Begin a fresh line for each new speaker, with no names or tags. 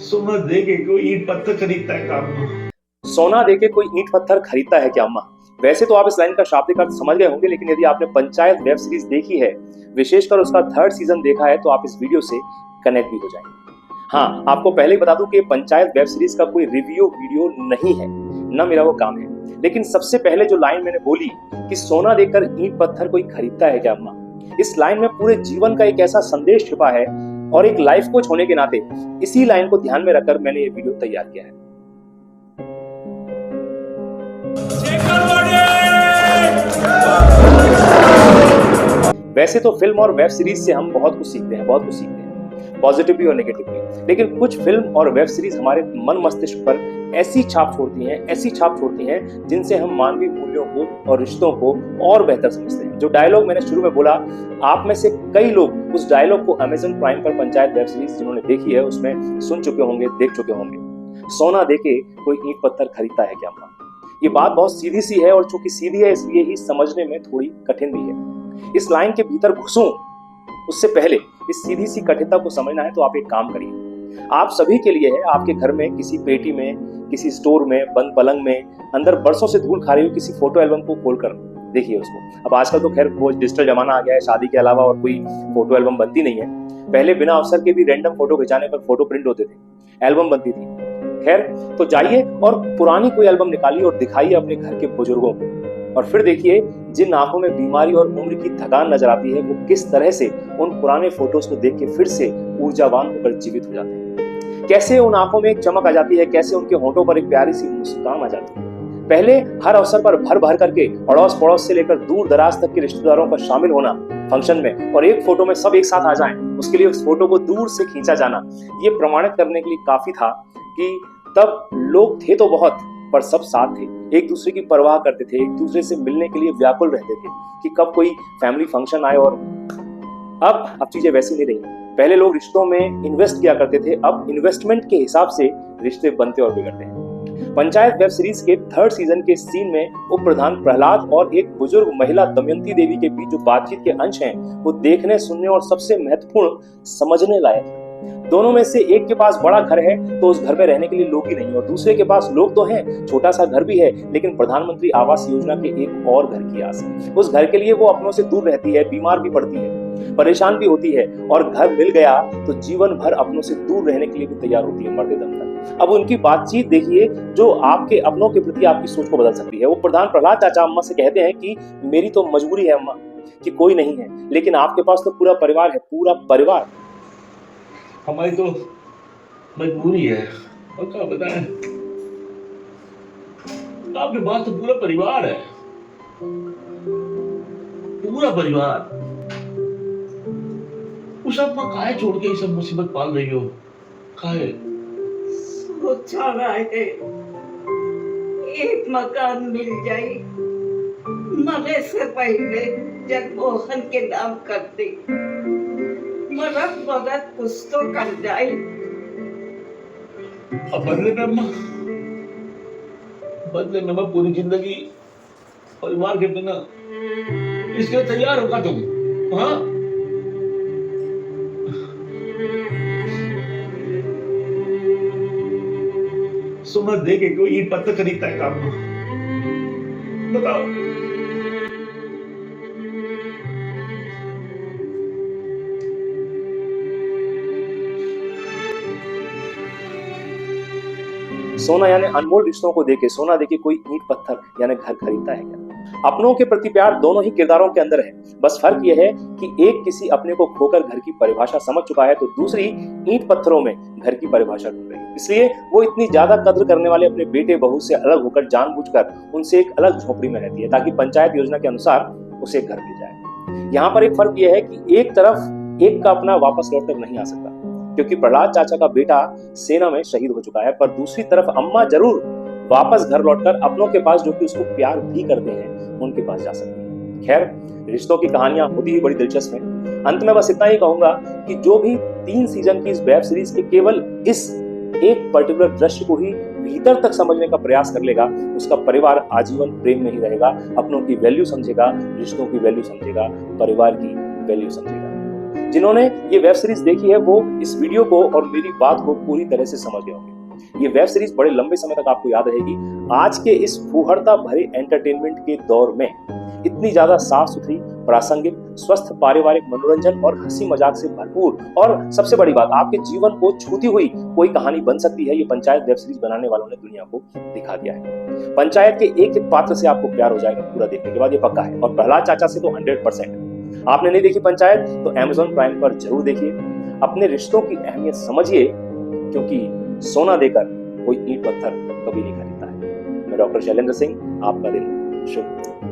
सोना दे के कोई ईंट पत्थर खरीदता है काम में।
सोना देके कोई ईंट पत्थर खरीदता है क्या अम्मा? वैसे तो आप इस लाइन का शाब्दिक अर्थ समझ गए होंगे, लेकिन यदि आपने पंचायत वेब सीरीज देखी है, विशेषकर उसका 3rd सीजन देखा है, तो आप इस वीडियो से कनेक्ट भी हो जाएंगे। हाँ, आपको पहले ही बता दूं कि पंचायत वेब सीरीज का कोई रिव्यू वीडियो नहीं है, न मेरा वो काम है। लेकिन सबसे पहले जो लाइन मैंने बोली कि सोना देकर ईंट पत्थर कोई खरीदता है क्या अम्मा, इस लाइन में पूरे जीवन का एक ऐसा संदेश छुपा है, और एक लाइफ कोच होने के नाते इसी लाइन को ध्यान में रखकर मैंने ये वीडियो तैयार किया है। वैसे तो फिल्म और वेब सीरीज से हम बहुत कुछ सीखते हैं, पॉजिटिवली और नेगेटिवली, लेकिन कुछ फिल्म और वेब सीरीज हमारे मन मस्तिष्क पर ऐसी छाप छोड़ती हैं जिनसे हम मानवीय मूल्यों को और रिश्तों को और बेहतर समझते हैं। जो डायलॉग मैंने शुरू में बोला, आप में से कई लोग उस डायलॉग को अमेज़न प्राइम पर पंचायत वेब सीरीज जिन्होंने देखी है उसमें सुन चुके होंगे, देख चुके होंगे। सोना देके कोई ईंट पत्थर खरीदता है क्या अम्मा? ये बात बहुत सीधी सी है, और चूंकि सीधी है इसलिए ही समझने में थोड़ी कठिन भी है। इस लाइन के भीतर घुसूं उससे पहले इस सीधी सी कठिनता को समझना है तो आप एक काम करिए। आप सभी के लिए है, आपके घर में किसी पेटी में, किसी स्टोर में, बंद पलंग में अंदर बरसों से धूल खा रही हुई किसी फोटो एल्बम को खोलकर देखिए उसको। अब आजकल तो खैर वो डिजिटल जमाना आ गया है, शादी के अलावा और कोई फोटो एल्बम बनती नहीं है। पहले बिना अवसर के भी रैंडम फोटो खिंचाने पर फोटो प्रिंट होते थे, एल्बम बनती थी। खैर, तो जाइए और पुरानी कोई एल्बम निकालिए और दिखाइए अपने घर के बुजुर्गों को, और फिर देखिए जिन आंखों में बीमारी और उम्र की थकान नजर आती है, वो किस तरह से उन पुराने फोटोज को देख के फिर से ऊर्जावान होकर जीवित हो जाते हैं। कैसे उन आंखों में एक चमक आ जाती है, कैसे उनके होंठों पर एक प्यारी सी मुस्कान आ जाती है। पहले हर अवसर पर भर भर करके अड़ोस पड़ोस से लेकर दूर दराज तक के रिश्तेदारों का शामिल होना फंक्शन में, और एक फोटो में सब एक साथ आ जाएं, उसके लिए उस फोटो को दूर से खींचा जाना, ये प्रमाणित करने के लिए काफी था कि तब लोग थे तो बहुत, पर सब साथ थे, एक दूसरे की परवाह करते थे, एक दूसरे से मिलने के लिए व्याकुल रहते थे कि कब कोई फैमिली फंक्शन आए। और अब चीजें वैसी नहीं रही। पहले लोग रिश्तों में इन्वेस्ट किया करते थे, अब इन्वेस्टमेंट के हिसाब से रिश्ते बनते और बिगड़ते हैं। पंचायत वेब सीरीज के 3rd सीजन के सीन में उप प्रधान प्रहलाद और एक बुजुर्ग महिला दमयंती देवी के बीच जो बातचीत के अंश हैं, वो देखने, सुनने और सबसे महत्वपूर्ण समझने लायक है। दोनों में से एक के पास बड़ा घर है तो उस घर में रहने के लिए लोग ही नहीं, और दूसरे के पास लोग तो हैं, छोटा सा घर भी है, लेकिन प्रधानमंत्री आवास योजना के एक और घर की आस है। उस घर के लिए वो अपनों से दूर रहती है, बीमार भी पड़ती है, परेशान भी होती है, और घर मिल गया तो जीवन भर अपनों से दूर रहने के लिए भी तैयार होती है, मरते दम तक। अब उनकी बातचीत देखिए जो आपके अपनों के प्रति आपकी सोच को बदल सकती है। वो प्रधान प्रहलाद चाचा अम्मा से कहते हैं कि मेरी तो मजबूरी है अम्मा कि कोई नहीं है, लेकिन आपके पास तो पूरा परिवार है, पूरा परिवार।
हमारी तो मजबूरी है, और क्या बताएं, आपके पास तो पूरा परिवार है, पूरा परिवार। उस सब में काहे छोड़ के ये सब मुसीबत पाल रही हो? काहे?
सोचा रहा है एक मकान मिल जाए, मरे से पहले जगमोहन के नाम करते, मरद कुछ तो कर जाए।
अब बदले में मैं पूरी जिंदगी परिवार के बिना इसके लिए तैयार होगा तुम? हाँ, सोना दे के कोई ईंट पत्थर खरीदता है काम में? बताओ।
सोना यानी अनमोल रिश्तों को देके, सोना देके कोई ईंट पत्थर यानी घर खरीदता है क्या? अपनों के प्रति प्यार दोनों ही किरदारों के अंदर है, बस फर्क यह है कि एक किसी अपने को खोकर घर की परिभाषा समझ चुका है, तो दूसरी ईंट पत्थरों में घर की परिभाषा ढूंढ रही है। इसलिए वो इतनी ज्यादा कद्र करने वाले अपने बेटे बहू से अलग होकर जानबूझकर उनसे एक अलग झोपड़ी में रहती है, ताकि पंचायत योजना के अनुसार उसे घर मिल जाए। यहाँ पर एक फर्क यह है कि एक तरफ एक का अपना वापस लौटकर नहीं आ सकता, क्योंकि प्रहलाद चाचा का बेटा सेना में शहीद हो चुका है, पर दूसरी तरफ अम्मा जरूर वापस घर लौटकर अपनों के पास, जो कि उसको प्यार भी करते हैं, उनके पास जा सकती है। खैर, रिश्तों की कहानियां होती ही बड़ी दिलचस्प हैं। अंत में बस इतना ही कहूंगा कि जो भी 3 सीजन की इस वेब सीरीज के केवल इस एक पर्टिकुलर दृश्य को ही भीतर तक समझने का प्रयास कर लेगा, उसका परिवार आजीवन प्रेम में ही रहेगा, अपनों की वैल्यू समझेगा, रिश्तों की वैल्यू समझेगा, परिवार की वैल्यू समझेगा। जिन्होंने ये वेब सीरीज देखी है वो इस वीडियो को और मेरी बात को पूरी तरह से समझ गए होंगे। ये वेब सीरीज बड़े लंबे समय तक आपको याद रहेगी। आज के इस फूहड़ता भरे एंटरटेनमेंट के दौर में इतनी ज्यादा साफ सुथरी, प्रासंगिक, स्वस्थ पारिवारिक मनोरंजन और हंसी मजाक से भरपूर और सबसे बड़ी बात आपके जीवन को छूती हुई कोई कहानी बन सकती है, ये पंचायत वेब सीरीज बनाने वालों ने दुनिया को दिखा दिया है। पंचायत के एक एक पात्र से आपको प्यार हो जाएगा पूरा देखने के बाद, ये पक्का है। और प्रहलाद चाचा से तो 100%। आपने नहीं देखी पंचायत तो Amazon प्राइम पर जरूर देखिए। अपने रिश्तों की अहमियत समझिए, क्योंकि सोना देकर कोई ईंट पत्थर कभी नहीं खरीदता है। मैं डॉक्टर शैलेंद्र सिंह, आपका दिन शुभ।